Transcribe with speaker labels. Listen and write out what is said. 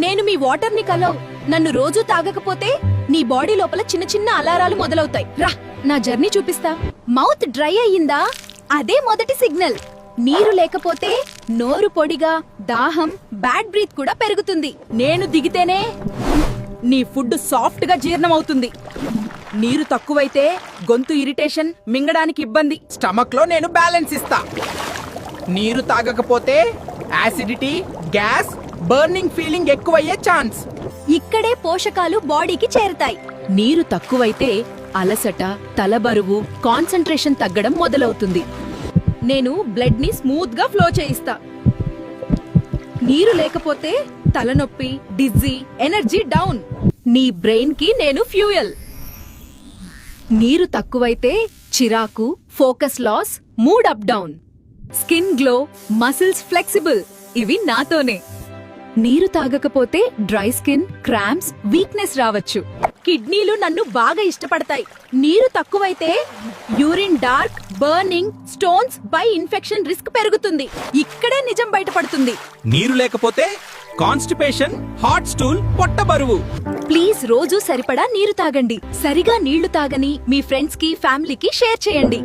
Speaker 1: నేను మీ వాటర్ ని కలవ్. నన్ను రోజు తాగకపోతే నీ బాడీ లోపల చిన్న చిన్న అలారాలు మొదలవుతాయి. రా, నా జర్నీ చూపిస్తా. మౌత్ డ్రై అయ్యిందా? అదే మొదటి సిగ్నల్. నీరు లేకపోతే నోరు పొడిగా, దాహం, బ్యాడ్ బ్రీత్ కూడా పెరుగుతుంది. నేను దిగితేనే నీ ఫుడ్ సాఫ్ట్ గా జీర్ణమవుతుంది. నీరు తక్కువైతే గొంతు ఇరిటేషన్, మింగడానికి ఇబ్బంది.
Speaker 2: స్టమక్ లో నేను బ్యాలెన్స్ ఇస్తా. నీరు తాగకపోతే యాసిడిటీ, గ్యాస్, బర్నింగ్ ఫీలింగ్ ఎక్కువయ్యే ఛాన్స్.
Speaker 1: ఇక్కడే పోషకాలు బాడీకి చేరుతాయి. నీరు తక్కువైతే అలసట, తలబరువు, కాన్సంట్రేషన్ తగ్గడం మొదలవుతుంది. నేను బ్లడ్ ని స్మూత్ గా ఫ్లో చేయిస్తా. నీరు లేకపోతే తలనొప్పి, డిజ్జీ, ఎనర్జీ డౌన్. నీ బ్రెయిన్ కి నేను ఫ్యూయల్. నీరు తక్కువైతే చిరాకు, focus loss, mood up down. Skin glow, muscles flexible. ఇవి నాతోనే. నీరు తాగకపోతే డ్రై స్కిన్, క్రాంప్స్, వీక్నెస్ రావచ్చు. కిడ్నీలు నన్ను బాగా ఇష్టపడతాయి. నీరు తక్కువైతే urine dark, burning, stones, by infection risk పెరుగుతుంది. ఇక్కడే నిజం బయటపడుతుంది.
Speaker 2: నీరు లేకపోతే కాన్స్టిపేషన్, హాట్ స్టూల్, పొట్ట బరువు.
Speaker 1: ప్లీజ్ రోజు సరిపడా నీరు తాగండి. సరిగా నీళ్లు తాగని మీ ఫ్రెండ్స్ కి, ఫ్యామిలీకి షేర్ చేయండి.